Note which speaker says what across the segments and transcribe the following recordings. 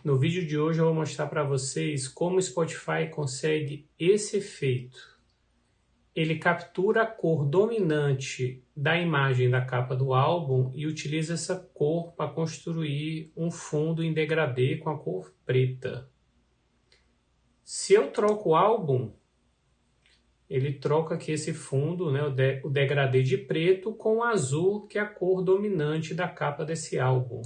Speaker 1: No vídeo de hoje eu vou mostrar para vocês como o Spotify consegue esse efeito. Ele captura a cor dominante da imagem da capa do álbum e utiliza essa cor para construir um fundo em degradê com a cor preta. Se eu troco o álbum, ele troca aqui esse fundo, né, o degradê de preto com o azul, que é a cor dominante da capa desse álbum.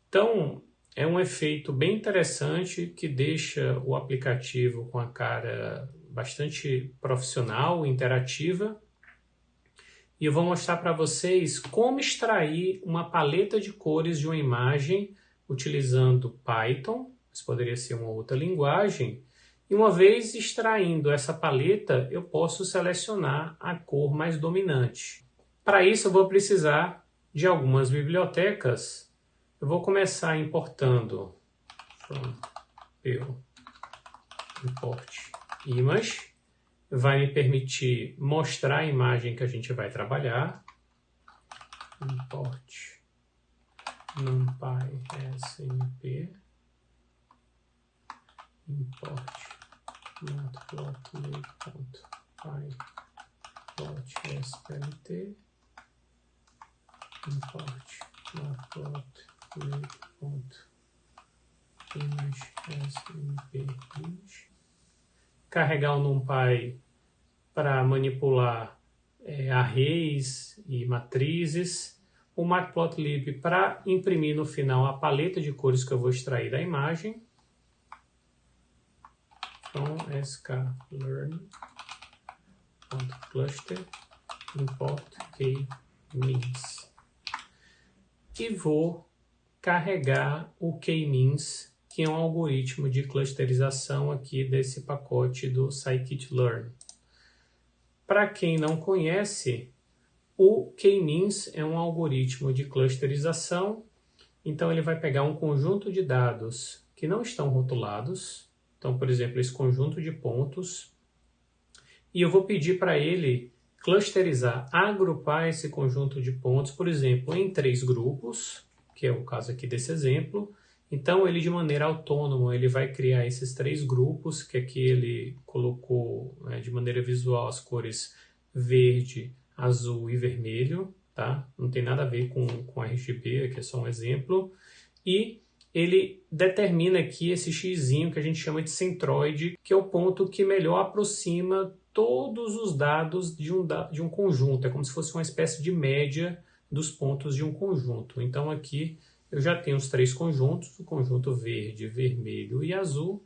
Speaker 1: Então, é um efeito bem interessante que deixa o aplicativo com a cara bastante profissional, interativa. E eu vou mostrar para vocês como extrair uma paleta de cores de uma imagem utilizando Python, isso poderia ser uma outra linguagem. E uma vez extraindo essa paleta, eu posso selecionar a cor mais dominante. Para isso, eu vou precisar de algumas bibliotecas. Eu vou começar importando import image. Vai me permitir mostrar a imagem que a gente vai trabalhar. Import numpy smp. Import matplotlib.pyplot.splt. Import matplotlib.image.smp. Carregar o NumPy para manipular arrays e matrizes. O matplotlib para imprimir no final a paleta de cores que eu vou extrair da imagem. Então, sklearn.cluster import k-means. E vou carregar o k-means, que é um algoritmo de clusterização aqui desse pacote do scikit-learn. Para quem não conhece, o k-means é um algoritmo de clusterização. Então, ele vai pegar um conjunto de dados que não estão rotulados. Então, por exemplo, esse conjunto de pontos. E eu vou pedir para ele clusterizar, agrupar esse conjunto de pontos, por exemplo, em 3 grupos, que é o caso aqui desse exemplo. Então, ele de maneira autônoma, ele vai criar esses 3 grupos, que aqui ele colocou de maneira visual as cores verde, azul e vermelho, tá? Não tem nada a ver com RGB, aqui é só um exemplo. E ele determina aqui esse xzinho que a gente chama de centroide, que é o ponto que melhor aproxima todos os dados de um conjunto. É como se fosse uma espécie de média dos pontos de um conjunto. Então aqui eu já tenho os 3 conjuntos, o conjunto verde, vermelho e azul,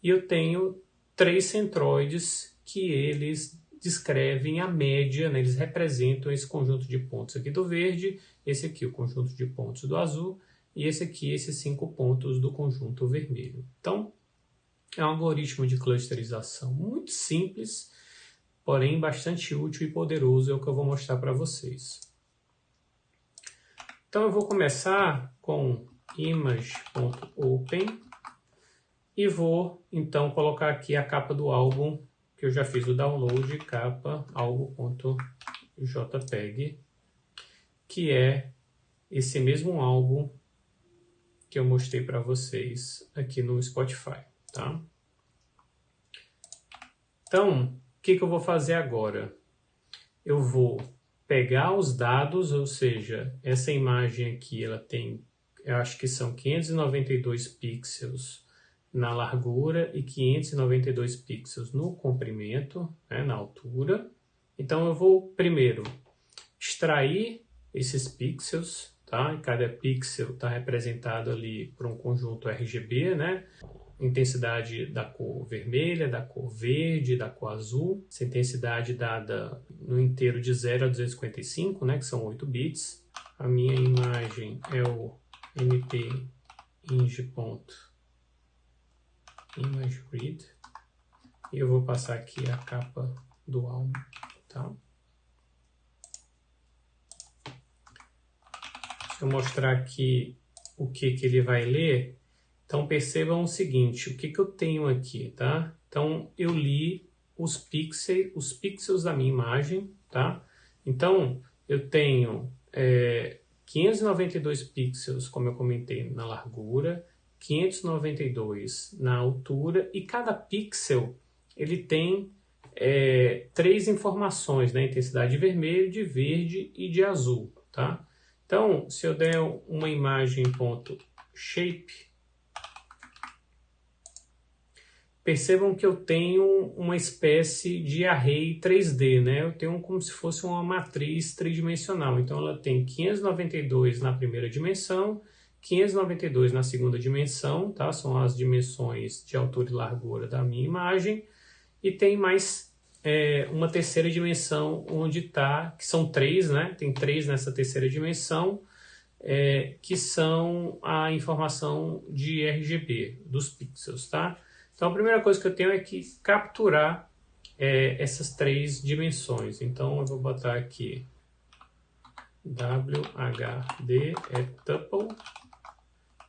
Speaker 1: e eu tenho 3 centroides que eles descrevem a média, né? Eles representam esse conjunto de pontos aqui do verde, esse aqui o conjunto de pontos do azul, e esse aqui, esses 5 pontos do conjunto vermelho. Então, é um algoritmo de clusterização muito simples, porém bastante útil e poderoso, é o que eu vou mostrar para vocês. Então, eu vou começar com image.open e vou, então, colocar aqui a capa do álbum, que eu já fiz o download, capa álbum.jpg, que é esse mesmo álbum que eu mostrei para vocês aqui no Spotify, tá? Então, o que eu vou fazer agora? Eu vou pegar os dados, ou seja, essa imagem aqui, ela tem, eu acho que são 592 pixels na largura e 592 pixels no comprimento, né, na altura. Então, eu vou primeiro extrair esses pixels, tá? Cada pixel está representado ali por um conjunto RGB, né? Intensidade da cor vermelha, da cor verde, da cor azul. Essa intensidade dada no inteiro de 0 a 255, né? Que são 8 bits. A minha imagem é o mping.imagegrid. E eu vou passar aqui a capa do álbum, tá? Deixa eu mostrar aqui o que ele vai ler. Então, percebam o seguinte, o que eu tenho aqui, tá? Então, eu li os pixels da minha imagem, tá? Então, eu tenho 592 pixels, como eu comentei, na largura, 592 na altura, e cada pixel ele tem 3 informações, né? Intensidade de vermelho, de verde e de azul, tá? Então, se eu der uma imagem .shape, percebam que eu tenho uma espécie de array 3D, né? Eu tenho como se fosse uma matriz tridimensional. Então, ela tem 592 na primeira dimensão, 592 na segunda dimensão, tá? São as dimensões de altura e largura da minha imagem. E tem mais uma terceira dimensão onde está, que são 3, né? Tem 3 nessa terceira dimensão, que são a informação de RGB dos pixels, tá? Então, a primeira coisa que eu tenho é que capturar essas 3 dimensões. Então, eu vou botar aqui WHD tuple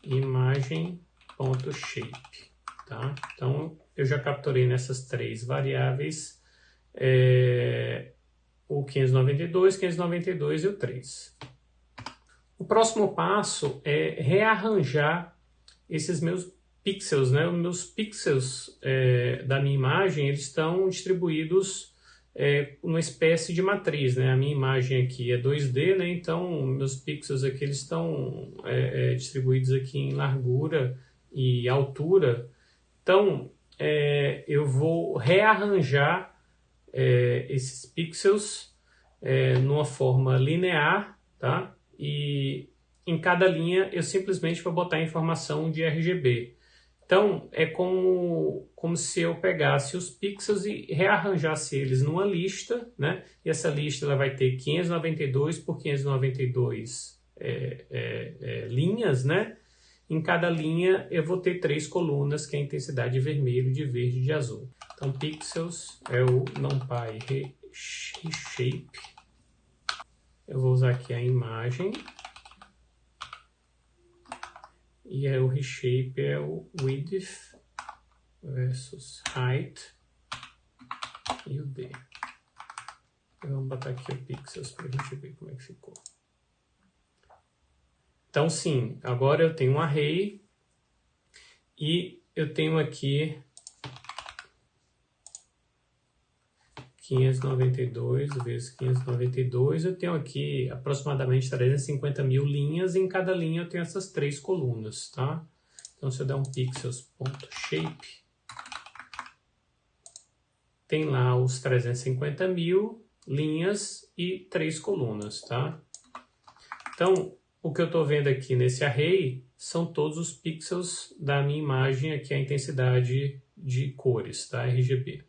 Speaker 1: imagem.shape, tá? Então, eu já capturei nessas 3 variáveis o 592, 592 e o 3. O próximo passo é rearranjar esses meus pixels, né? Os meus pixels da minha imagem, eles estão distribuídos numa espécie de matriz, né? A minha imagem aqui é 2D, né? Então, meus pixels aqui eles estão distribuídos aqui em largura e altura. Então, eu vou rearranjar esses pixels numa forma linear, tá? E em cada linha eu simplesmente vou botar a informação de RGB. Então, é como se eu pegasse os pixels e rearranjasse eles numa lista, né? E essa lista ela vai ter 592 por 592 linhas, né? Em cada linha eu vou ter 3 colunas, que é a intensidade de vermelho, de verde e de azul. Então, pixels é o NumPy reshape. Eu vou usar aqui a imagem. E o reshape é o width versus height e o D. Vamos botar aqui o pixels para a gente ver como é que ficou. Então, sim, agora eu tenho um array e eu tenho aqui 592 vezes 592, eu tenho aqui aproximadamente 350 mil linhas, e em cada linha eu tenho essas 3 colunas, tá? Então, se eu der um pixels.shape, tem lá os 350 mil linhas e 3 colunas, tá? Então, o que eu estou vendo aqui nesse array são todos os pixels da minha imagem, aqui a intensidade de cores, tá? RGB.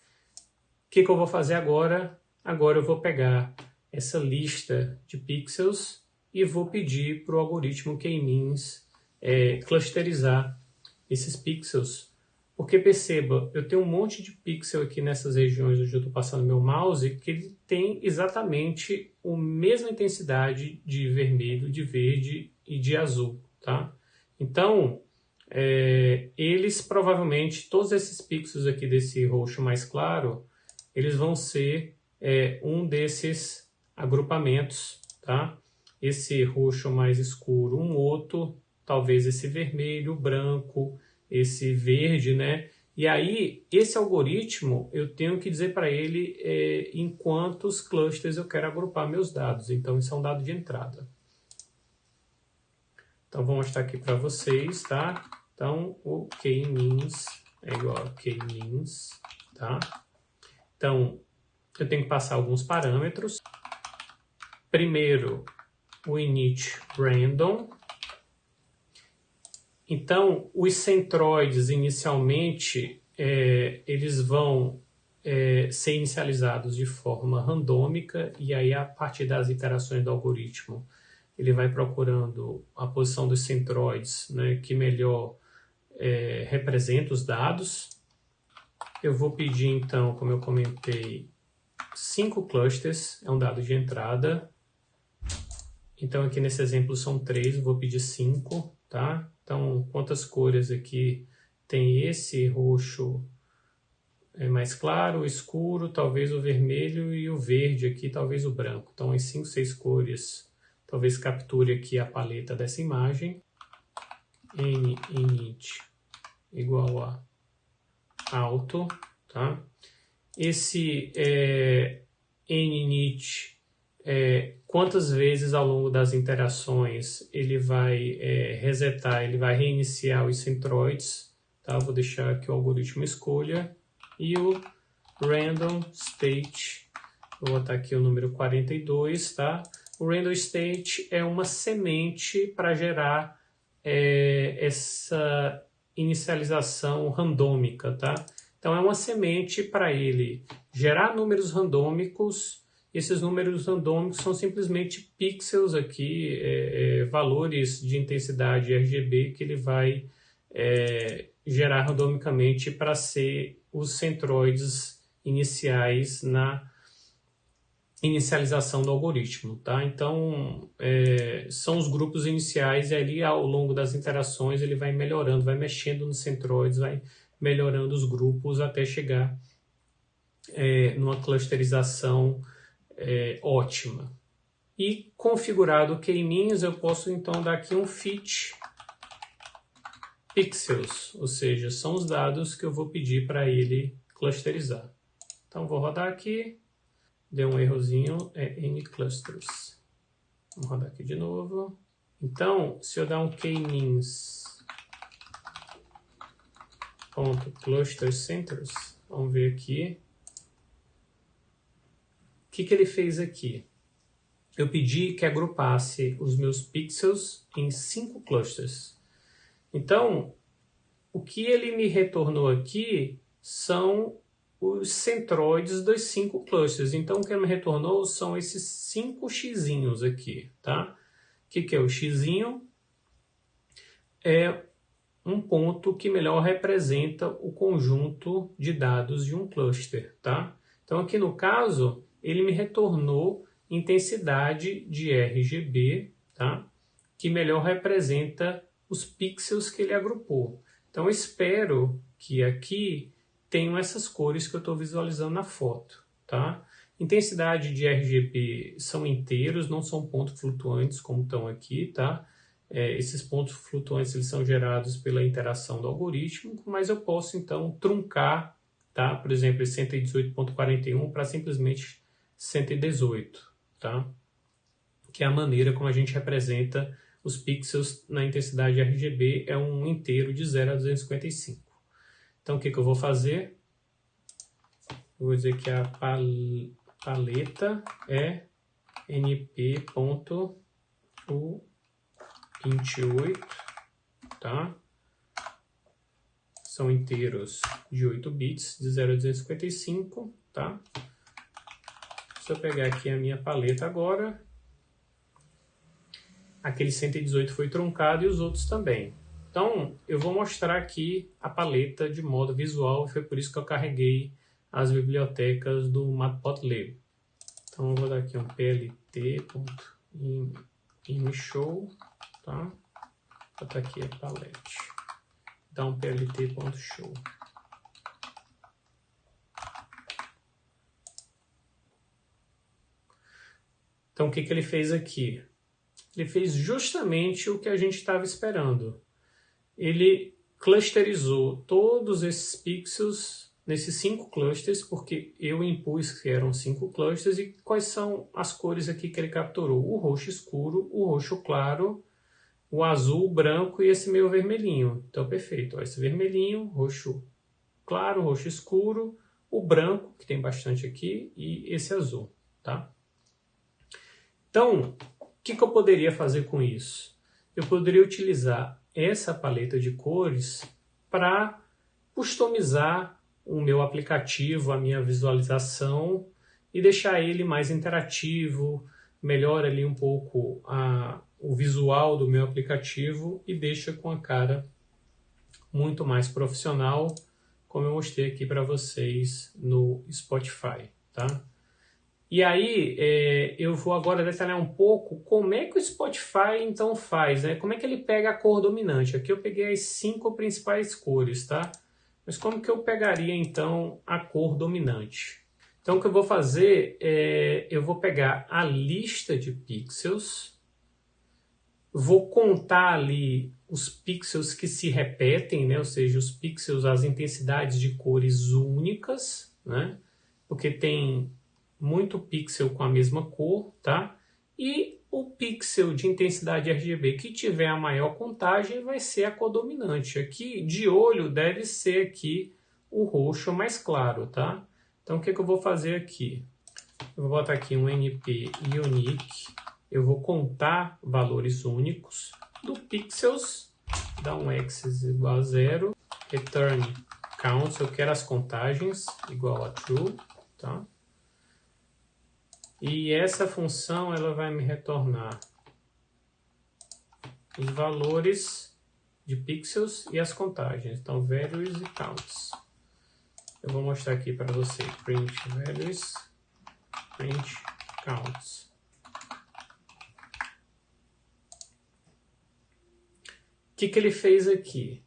Speaker 1: O que eu vou fazer agora? Agora eu vou pegar essa lista de pixels e vou pedir para o algoritmo K-means clusterizar esses pixels. Porque perceba, eu tenho um monte de pixel aqui nessas regiões onde eu estou passando meu mouse, que ele tem exatamente a mesma intensidade de vermelho, de verde e de azul, tá? Então, eles provavelmente, todos esses pixels aqui desse roxo mais claro, eles vão ser um desses agrupamentos, tá? Esse roxo mais escuro, um outro, talvez esse vermelho, branco, esse verde, né? E aí, esse algoritmo, eu tenho que dizer para ele em quantos clusters eu quero agrupar meus dados. Então, isso é um dado de entrada. Então, vou mostrar aqui para vocês, tá? Então, o K-means é igual a K-means, tá? Então, eu tenho que passar alguns parâmetros. Primeiro, o init random. Então, os centroides, inicialmente, eles vão ser inicializados de forma randômica, e aí, a partir das iterações do algoritmo, ele vai procurando a posição dos centroides, né, que melhor representa os dados. Eu vou pedir, então, como eu comentei, 5 clusters, é um dado de entrada. Então, aqui nesse exemplo são 3, eu vou pedir 5, tá? Então, quantas cores aqui tem esse roxo mais claro, o escuro, talvez o vermelho, e o verde aqui, talvez o branco. Então, as 5, 6 cores, talvez capture aqui a paleta dessa imagem. ninit igual a alto, tá? Esse ninit, quantas vezes ao longo das interações ele vai resetar, ele vai reiniciar os centroids, tá? Vou deixar que o algoritmo escolha. E o random state, vou botar aqui o número 42, tá? O random state é uma semente para gerar essa inicialização randômica, tá? Então é uma semente para ele gerar números randômicos. Esses números randômicos são simplesmente pixels aqui, valores de intensidade RGB que ele vai gerar randomicamente para ser os centroides iniciais na inicialização do algoritmo, tá? Então, são os grupos iniciais e ali ao longo das interações ele vai melhorando, vai mexendo nos centroides, vai melhorando os grupos até chegar numa clusterização ótima. E configurado o k-means, eu posso então dar aqui um fit pixels, ou seja, são os dados que eu vou pedir para ele clusterizar. Então vou rodar aqui, deu um errozinho, nclusters. Vamos rodar aqui de novo. Então, se eu dar um k-means.clusterCenters, vamos ver aqui. O que ele fez aqui? Eu pedi que agrupasse os meus pixels em 5 clusters. Então, o que ele me retornou aqui são os centroides dos 5 clusters. Então, o que ele me retornou são esses 5 xizinhos aqui, tá? O que é o xizinho? É um ponto que melhor representa o conjunto de dados de um cluster, tá? Então, aqui no caso, ele me retornou intensidade de RGB, tá? Que melhor representa os pixels que ele agrupou. Então, eu espero que aqui tenham essas cores que eu estou visualizando na foto, tá? Intensidade de RGB são inteiros, não são pontos flutuantes como estão aqui, tá? Esses pontos flutuantes eles são gerados pela interação do algoritmo, mas eu posso então truncar, tá? Por exemplo, esse 118.41 para simplesmente 118, tá? Que é a maneira como a gente representa os pixels na intensidade RGB, é um inteiro de 0 a 255. Então, o que eu vou fazer? Eu vou dizer que a paleta é np.u28, tá? São inteiros de 8 bits, de 0 a 255, tá? Se eu pegar aqui a minha paleta agora, aquele 118 foi truncado e os outros também. Então, eu vou mostrar aqui a paleta de modo visual, foi por isso que eu carreguei as bibliotecas do Matplotlib. Então, eu vou dar aqui um plt.imshow, tá? Vou botar aqui a palette. Dá um plt.show. Então, o que ele fez aqui? Ele fez justamente o que a gente estava esperando. Ele clusterizou todos esses pixels nesses 5 clusters, porque eu impus que eram 5 clusters, e quais são as cores aqui que ele capturou? O roxo escuro, o roxo claro, o azul, o branco e esse meio vermelhinho. Então, perfeito. Ó, esse vermelhinho, roxo claro, roxo escuro, o branco, que tem bastante aqui, e esse azul, tá? Então, o que eu poderia fazer com isso? Eu poderia utilizar essa paleta de cores para customizar o meu aplicativo, a minha visualização e deixar ele mais interativo, melhora ali um pouco o visual do meu aplicativo e deixa com a cara muito mais profissional, como eu mostrei aqui para vocês no Spotify, tá? E aí, eu vou agora detalhar um pouco como é que o Spotify então faz, né? Como é que ele pega a cor dominante. Aqui eu peguei as 5 principais cores, tá? Mas como que eu pegaria então a cor dominante? Então o que eu vou fazer eu vou pegar a lista de pixels vou contar ali os pixels que se repetem, né? Ou seja, os pixels, as intensidades de cores únicas, né? Porque tem muito pixel com a mesma cor, tá? E o pixel de intensidade RGB que tiver a maior contagem vai ser a cor dominante. Aqui, de olho, deve ser aqui o roxo mais claro, tá? Então, o que eu vou fazer aqui? Eu vou botar aqui um NP Unique. Eu vou contar valores únicos do pixels, dá um axis igual a 0, return counts, eu quero as contagens igual a true, tá? E essa função ela vai me retornar os valores de pixels e as contagens, então values e counts. Eu vou mostrar aqui para você, print values, print counts. O que ele fez aqui?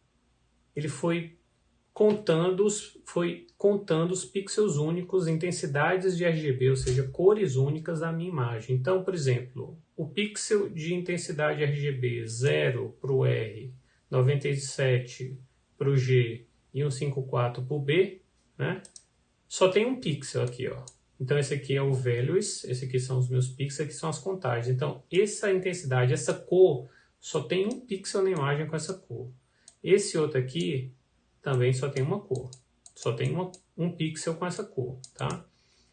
Speaker 1: Ele foi contando os pixels únicos, intensidades de RGB, ou seja, cores únicas da minha imagem. Então, por exemplo, o pixel de intensidade RGB 0 para o R, 97 para o G e 154 para o B, né? Só tem um pixel aqui, ó. Então, esse aqui é o values, esse aqui são os meus pixels, aqui são as contagens. Então, essa intensidade, essa cor, só tem um pixel na imagem com essa cor. Esse outro aqui também só tem uma cor. Só tem um pixel com essa cor, tá?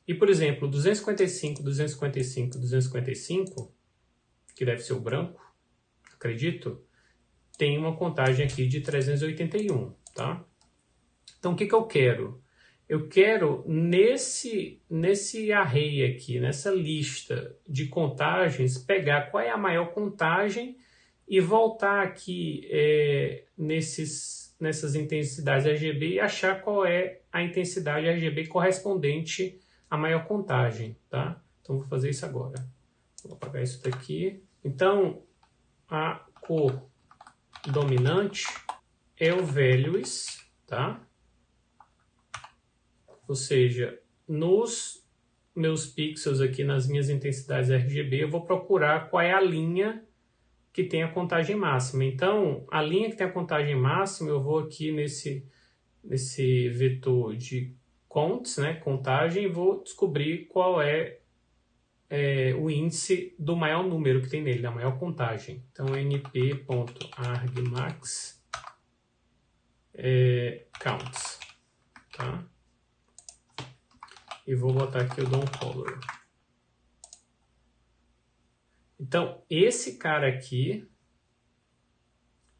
Speaker 1: E, por exemplo, 255, 255, 255, que deve ser o branco, acredito, tem uma contagem aqui de 381, tá? Então, o que eu quero? Eu quero, nesse array aqui, nessa lista de contagens, pegar qual é a maior contagem e voltar aqui nessas intensidades RGB e achar qual é a intensidade RGB correspondente à maior contagem, tá? Então, vou fazer isso agora. Vou apagar isso daqui. Então, a cor dominante é o values, tá? Ou seja, nos meus pixels aqui, nas minhas intensidades RGB, eu vou procurar qual é a linha que tem a contagem máxima. Então, a linha que tem a contagem máxima, eu vou aqui nesse vetor de counts, né, contagem, e vou descobrir qual é o índice do maior número que tem nele, da maior contagem. Então, np.argmax counts, tá? E vou botar aqui o DOM color. Então, esse cara aqui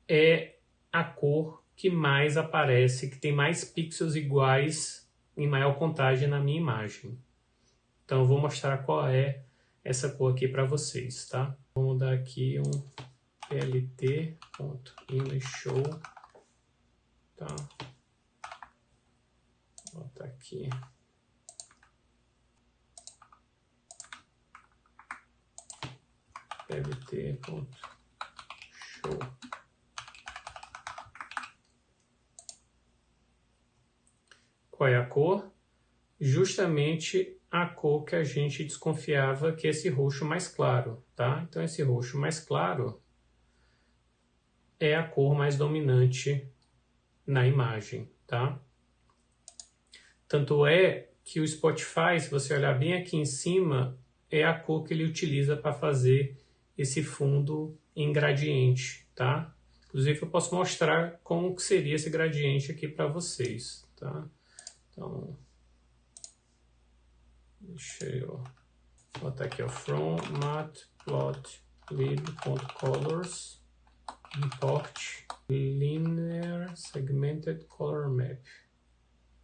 Speaker 1: é a cor que mais aparece, que tem mais pixels iguais em maior contagem na minha imagem. Então, eu vou mostrar qual é essa cor aqui para vocês, tá? Vamos dar aqui um plt.imageShow, tá? Vou botar aqui. plt.show. Qual é a cor? Justamente a cor que a gente desconfiava, que é esse roxo mais claro, tá? Então, esse roxo mais claro é a cor mais dominante na imagem, tá? Tanto é que o Spotify, se você olhar bem aqui em cima, é a cor que ele utiliza para fazer esse fundo em gradiente, tá? Inclusive, eu posso mostrar como que seria esse gradiente aqui para vocês, tá? Então, deixa eu botar aqui, ó, from matplotlib.colors, import linear segmented color map.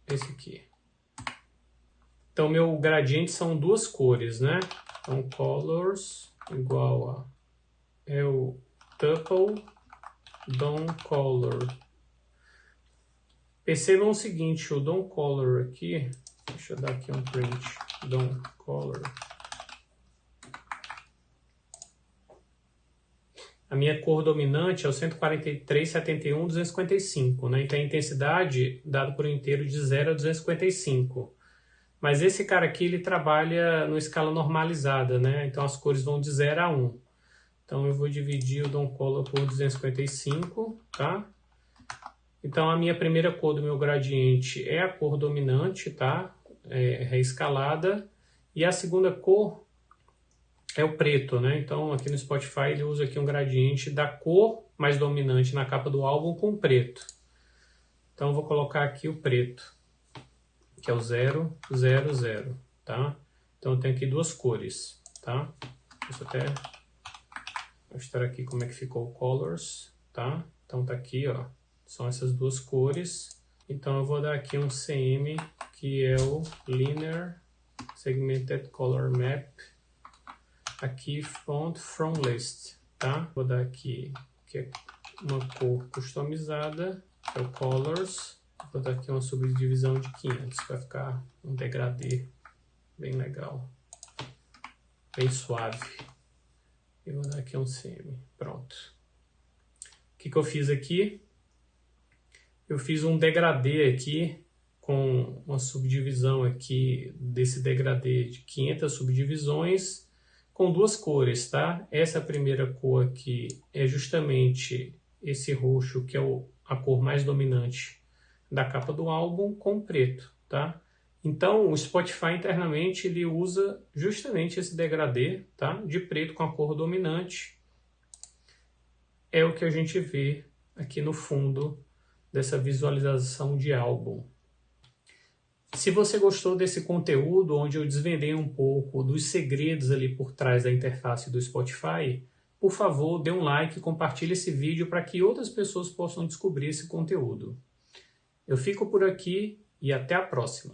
Speaker 1: Esse aqui. Então, meu gradiente são duas cores, né? Então, colors igual a o tuple DOM color. Percebam o seguinte, o DOM color aqui, deixa eu dar aqui um print, DOM color. A minha cor dominante é o 143, 71, 255, né? Então a intensidade dada por inteiro de 0 a 255. Mas esse cara aqui, ele trabalha numa escala normalizada, né? Então as cores vão de 0 a 1. Então eu vou dividir o DOM Color por 255, tá? Então a minha primeira cor do meu gradiente é a cor dominante, tá? Reescalada. E a segunda cor é o preto, né? Então aqui no Spotify ele usa aqui um gradiente da cor mais dominante na capa do álbum com preto. Então eu vou colocar aqui o preto, que é o 000, tá? Então eu tenho aqui duas cores, tá? Deixa eu até mostrar aqui como é que ficou o colors, tá? Então tá aqui, ó, são essas duas cores. Então eu vou dar aqui um CM, que é o Linear Segmented Color Map, aqui Font From List, tá? Vou dar aqui que é uma cor customizada, que é o Colors. Vou dar aqui uma subdivisão de 500, vai ficar um degradê bem legal, bem suave. E vou dar aqui um CM, pronto. O que eu fiz aqui? Eu fiz um degradê aqui, com uma subdivisão aqui desse degradê de 500 subdivisões, com duas cores, tá? Essa primeira cor aqui é justamente esse roxo, que é a cor mais dominante da capa do álbum, com preto, tá? Então, o Spotify internamente ele usa justamente esse degradê, tá? De preto com a cor dominante. É o que a gente vê aqui no fundo dessa visualização de álbum. Se você gostou desse conteúdo, onde eu desvendei um pouco dos segredos ali por trás da interface do Spotify, por favor, dê um like e compartilhe esse vídeo para que outras pessoas possam descobrir esse conteúdo. Eu fico por aqui e até a próxima.